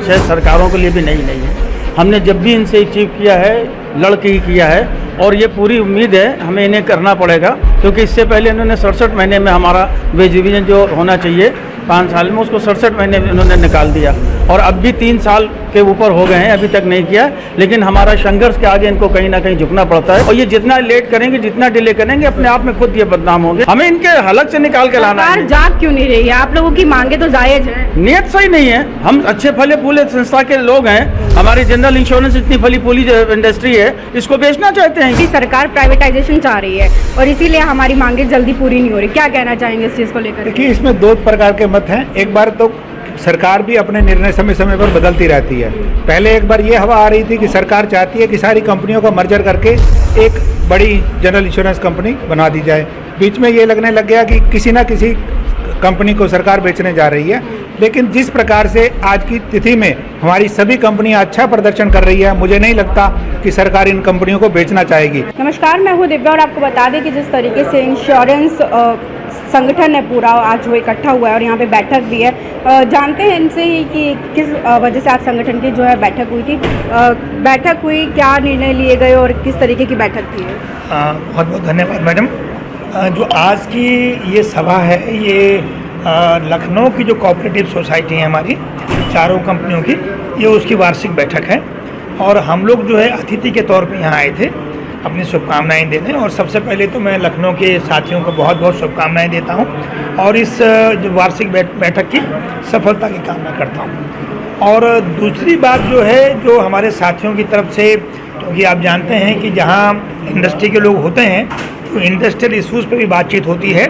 शायद सरकारों के लिए भी नई नहीं है। हमने जब भी इनसे अचीव किया है लड़ के ही किया है और ये पूरी उम्मीद है हमें इन्हें करना पड़ेगा, क्योंकि इससे पहले इन्होंने 67 महीने में हमारा वेज रिवीजन जो होना चाहिए 5 साल में, उसको 67 महीने में इन्होंने निकाल दिया और अब भी 3 साल के ऊपर हो गए हैं, अभी तक नहीं किया। लेकिन हमारा संघर्ष के आगे इनको कहीं ना कहीं झुकना पड़ता है और ये जितना लेट करेंगे, जितना डिले करेंगे, अपने आप में खुद ये बदनाम होंगे। हमें इनके हलक से निकाल के लाना है। जाग क्यों नहीं रही है? आप लोगों की मांगे तो जायज है, नियत सही नहीं है। हम अच्छे फले फूले संस्था के लोग हैं, हमारी जनरल इंश्योरेंस इतनी फली फूली इंडस्ट्री है, इसको बेचना चाहते हैं। सरकार प्राइवेटाइजेशन चाह रही है और इसीलिए हमारी मांगे जल्दी पूरी नहीं हो रही। क्या कहना चाहेंगे इस चीज़ को लेकर? देखिए, इसमें 2 प्रकार के मत हैं। एक बार तो सरकार भी अपने निर्णय समय समय पर बदलती रहती है। पहले एक बार ये हवा आ रही थी कि सरकार चाहती है कि सारी कंपनियों का मर्जर करके एक बड़ी जनरल इंश्योरेंस कंपनी बना दी जाए। बीच में ये लगने लग गया कि किसी ना किसी कंपनी को सरकार बेचने जा रही है। लेकिन जिस प्रकार से आज की तिथि में हमारी सभी कंपनियां अच्छा प्रदर्शन कर रही है, मुझे नहीं लगता कि सरकार इन कंपनियों को बेचना चाहेगी। नमस्कार, मैं हूँ दिव्या और आपको बता दें कि जिस तरीके से इंश्योरेंस संगठन है पूरा आज वो इकट्ठा हुआ है और यहाँ पे बैठक भी है। जानते हैं इनसे ही कि किस वजह से आज संगठन की जो है बैठक हुई थी, बैठक हुई, क्या निर्णय लिए गए और किस तरीके की बैठक थी? बहुत बहुत धन्यवाद मैडम। जो आज की ये सभा है, ये लखनऊ की जो कोऑपरेटिव सोसाइटी है हमारी चारों कंपनियों की, ये उसकी वार्षिक बैठक है और हम लोग जो है अतिथि के तौर पे यहाँ आए थे अपनी शुभकामनाएं देने। और सबसे पहले तो मैं लखनऊ के साथियों को बहुत बहुत शुभकामनाएं देता हूँ और इस जो वार्षिक बैठक की सफलता की कामना करता हूँ। और दूसरी बात जो है, जो हमारे साथियों की तरफ से, क्योंकि आप जानते हैं कि जहाँ इंडस्ट्री के लोग होते हैं तो इंडस्ट्रियल इश्यूज़ पे भी बातचीत होती है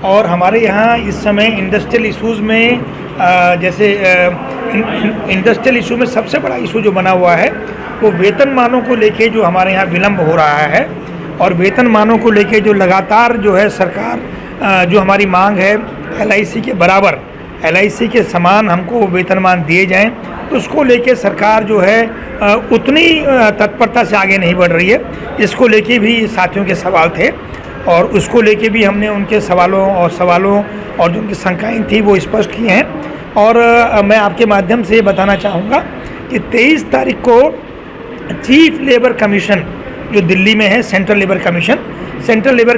और हमारे यहाँ इस समय इंडस्ट्रियल इश्यूज़ में जैसे इंडस्ट्रियल इशू में सबसे बड़ा इशू जो बना हुआ है वो वेतनमानों को लेके जो हमारे यहाँ विलम्ब हो रहा है और वेतनमानों को लेके जो लगातार जो है सरकार जो हमारी मांग है LIC के बराबर, LIC के समान हमको वेतनमान दिए जाएं, तो उसको लेके सरकार जो है उतनी तत्परता से आगे नहीं बढ़ रही है। इसको लेके भी साथियों के सवाल थे और उसको लेके भी हमने उनके सवालों और जो उनकी शंकाएँ थी वो स्पष्ट की हैं। और मैं आपके माध्यम से बताना चाहूँगा कि 23 तारीख को चीफ लेबर कमीशन जो दिल्ली में है, सेंट्रल लेबर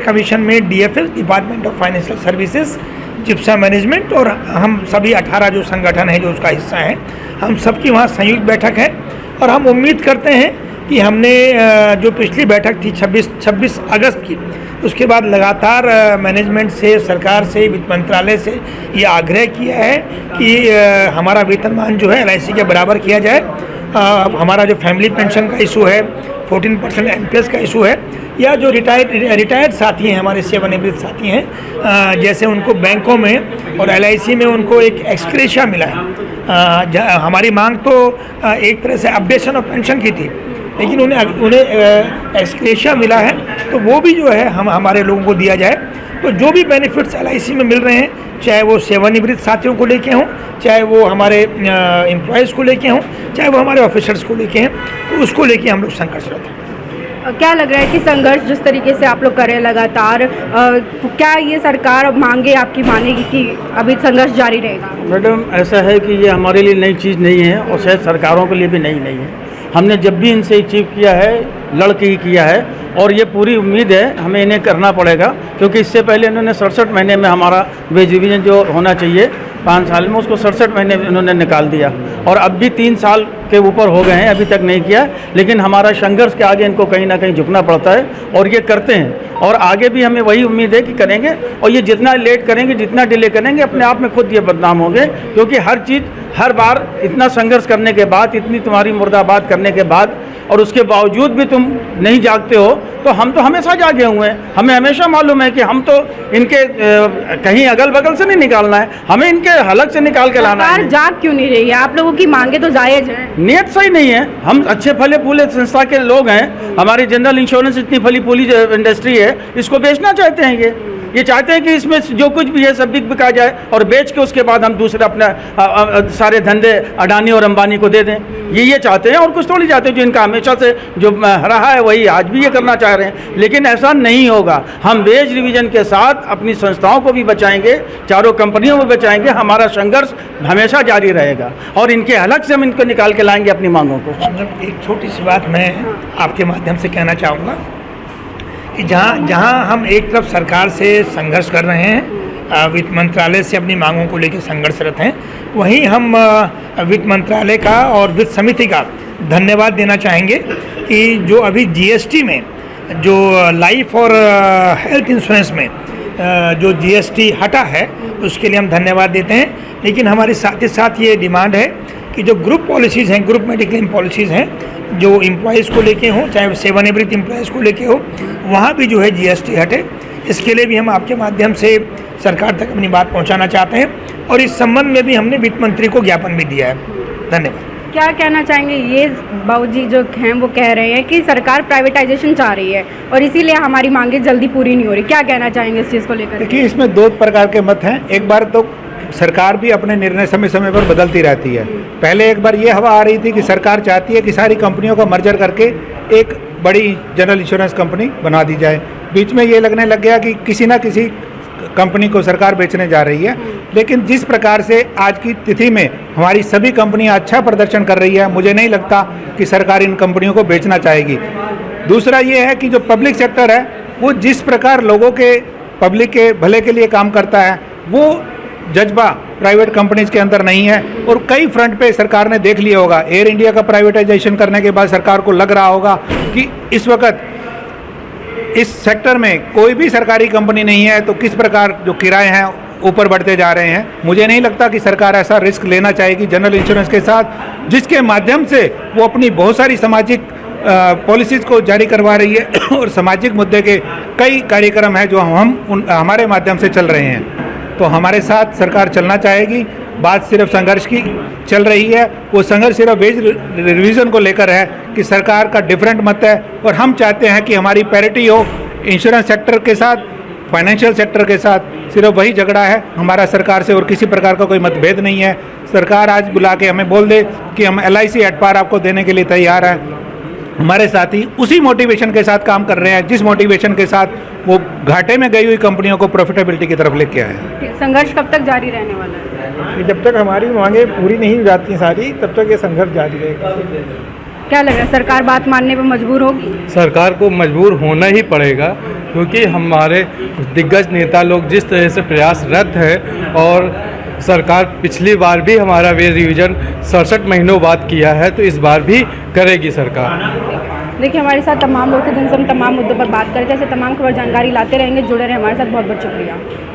कमीशन में DFS, department of financial services, GIPSA management और हम सभी 18 जो संगठन है जो उसका हिस्सा है, हम सबकी वहाँ संयुक्त बैठक है। और हम उम्मीद करते हैं कि हमने जो पिछली बैठक थी 26 अगस्त की, उसके बाद लगातार मैनेजमेंट से, सरकार से, वित्त मंत्रालय से ये आग्रह किया है कि हमारा वेतनमान जो है LIC के बराबर किया जाए। हमारा जो फैमिली पेंशन का इशू है, 14% NPS का इशू है, या जो रिटायर्ड साथी हैं, हमारे सेवानिवृत्त साथी हैं, जैसे उनको बैंकों में और LIC में उनको एक एक्सग्रेशिया मिला है। हमारी मांग तो एक तरह से अपडेशन ऑफ पेंशन की थी, लेकिन उन्हें एक्सग्रेशिया मिला है, तो वो भी जो है हमारे लोगों को दिया जाए। तो जो भी बेनिफिट्स LIC में मिल रहे हैं, चाहे वो सेवानिवृत्त साथियों को लेके हों, चाहे वो हमारे एम्प्लॉयज़ को लेके हों, चाहे वो हमारे ऑफिसर्स को लेके हैं, तो उसको लेके हम लोग संघर्षरत हैं। क्या लग रहा है कि संघर्ष जिस तरीके से आप लोग करें लगातार, क्या ये सरकार मांगे आपकी मानेगी कि अभी संघर्ष जारी रहेगा? मैडम, ऐसा है कि ये हमारे लिए नई चीज़ नहीं है और शायद सरकारों के लिए भी नई नहीं है। हमने जब भी इनसे अचीव किया है लड़ के ही किया है और ये पूरी उम्मीद है हमें इन्हें करना पड़ेगा, क्योंकि इससे पहले इन्होंने 67 महीने में हमारा वेज रिवीजन जो होना चाहिए 5 साल में, उसको 67 महीने में इन्होंने निकाल दिया और अब भी 3 साल के ऊपर हो गए हैं, अभी तक नहीं किया। लेकिन हमारा संघर्ष के आगे इनको कहीं ना कहीं झुकना पड़ता है और ये करते हैं और आगे भी हमें वही उम्मीद है कि करेंगे। और ये जितना लेट करेंगे, जितना डिले करेंगे, अपने आप में खुद ये बदनाम होंगे, क्योंकि हर चीज़ हर बार इतना संघर्ष करने के बाद, इतनी तुम्हारी मुर्दाबाद करने के बाद और उसके बावजूद भी तुम नहीं जागते हो, तो हम तो हमेशा जागे हुए हैं। हमें हमेशा मालूम है कि हम तो इनके कहीं अगल बगल से नहीं निकालना है, हमें इनके हलक से निकाल के लाना है। जाग क्यों नहीं रही है? आप लोगों की मांगे तो जायज है, नियत सही नहीं है। हम अच्छे फले फूले संस्था के लोग हैं, हमारी जनरल इंश्योरेंस इतनी फली फूली इंडस्ट्री है, इसको बेचना चाहते हैं ये। ये चाहते हैं कि इसमें जो कुछ भी है सब बिका जाए और बेच के उसके बाद हम दूसरे अपना सारे धंधे अडानी और अंबानी को दे दें। ये चाहते हैं और कुछ थोड़ी चाहते हैं। जो इनका हमेशा से जो रहा है वही आज भी ये करना चाह रहे हैं, लेकिन ऐसा नहीं होगा। हम वेज रिवीजन के साथ अपनी संस्थाओं को भी बचाएंगे, चारों कंपनियों को बचाएंगे। हमारा संघर्ष हमेशा जारी रहेगा और इनके हलक से हम इनको निकाल के लाएंगे अपनी मांगों को। एक छोटी सी बात मैं आपके माध्यम से कहना चाहूँगा कि जहाँ हम एक तरफ सरकार से संघर्ष कर रहे हैं, वित्त मंत्रालय से अपनी मांगों को लेकर संघर्षरत हैं, वहीं हम वित्त मंत्रालय का और वित्त समिति का धन्यवाद देना चाहेंगे कि जो अभी जीएसटी में जो लाइफ और हेल्थ इंश्योरेंस में जो जीएसटी हटा है उसके लिए हम धन्यवाद देते हैं। लेकिन हमारे साथ ही साथ ये डिमांड है कि जो ग्रुप पॉलिसीज़ हैं, ग्रुप मेडिक्लेम पॉलिसीज़ हैं, जो एम्प्लॉयज़ को लेके हों, चाहे सेवानिवृत्त एम्प्लॉयज़ को लेके हो, वहाँ भी जो है जीएसटी हटे। इसके लिए भी हम आपके माध्यम से सरकार तक अपनी बात पहुँचाना चाहते हैं और इस संबंध में भी हमने वित्त मंत्री को ज्ञापन भी दिया है। धन्यवाद। क्या कहना चाहेंगे? ये बाबूजी जो हैं वो कह रहे हैं कि सरकार प्राइवेटाइजेशन चाह रही है और इसीलिए हमारी मांगें जल्दी पूरी नहीं हो रही। क्या कहना चाहेंगे इस चीज़ को लेकर? देखिए, इसमें दो प्रकार के मत हैं। एक बार तो सरकार भी अपने निर्णय समय समय पर बदलती रहती है। पहले एक बार ये हवा आ रही थी कि सरकार चाहती है कि सारी कंपनियों का मर्जर करके एक बड़ी जनरल इंश्योरेंस कंपनी बना दी जाए। बीच में ये लगने लग गया कि किसी ना किसी कंपनी को सरकार बेचने जा रही है। लेकिन जिस प्रकार से आज की तिथि में हमारी सभी कंपनियां अच्छा प्रदर्शन कर रही है, मुझे नहीं लगता कि सरकार इन कंपनियों को बेचना चाहेगी। दूसरा ये है कि जो पब्लिक सेक्टर है वो जिस प्रकार लोगों के, पब्लिक के भले के लिए काम करता है, वो जज्बा प्राइवेट कंपनीज के अंदर नहीं है। और कई फ्रंट पे सरकार ने देख लिया होगा। एयर इंडिया का प्राइवेटाइजेशन करने के बाद सरकार को लग रहा होगा कि इस वक्त इस सेक्टर में कोई भी सरकारी कंपनी नहीं है, तो किस प्रकार जो किराए हैं ऊपर बढ़ते जा रहे हैं। मुझे नहीं लगता कि सरकार ऐसा रिस्क लेना चाहेगी जनरल इंश्योरेंस के साथ, जिसके माध्यम से वो अपनी बहुत सारी सामाजिक पॉलिसीज़ को जारी करवा रही है और सामाजिक मुद्दे के कई कार्यक्रम हैं जो हमारे माध्यम से चल रहे हैं। तो हमारे साथ सरकार चलना चाहेगी। बात सिर्फ संघर्ष की चल रही है, वो संघर्ष सिर्फ वेज रिवीजन को लेकर है कि सरकार का डिफरेंट मत है और हम चाहते हैं कि हमारी पैरिटी हो इंश्योरेंस सेक्टर के साथ, फाइनेंशियल सेक्टर के साथ। सिर्फ वही झगड़ा है हमारा सरकार से और किसी प्रकार का कोई मतभेद नहीं है। सरकार आज बुला के हमें बोल दे कि हम LIC एट पार आपको देने के लिए तैयार हैं, हमारे साथी उसी मोटिवेशन के साथ काम कर रहे हैं जिस मोटिवेशन के साथ वो घाटे में गई हुई कंपनियों को प्रॉफिटेबिलिटी की तरफ लेके आए हैं। संघर्ष कब तक जारी रहने वाला है? जब तक हमारी मांगें पूरी नहीं हो जाती सारी, तब तक ये संघर्ष जारी रहेगा। क्या लग रहा है, सरकार बात मानने पर मजबूर होगी? सरकार को मजबूर होना ही पड़ेगा, क्योंकि हमारे दिग्गज नेता लोग जिस तरह से प्रयासरत है और सरकार पिछली बार भी हमारा वेज रिवीजन 67 महीनों बाद किया है, तो इस बार भी करेगी सरकार। देखिए, हमारे साथ तमाम लोग थे जिनसे हम तमाम मुद्दों पर बात करते हैं। ऐसे तमाम खबर जानकारी लाते रहेंगे। जुड़े रहे हमारे साथ। बहुत बहुत शुक्रिया।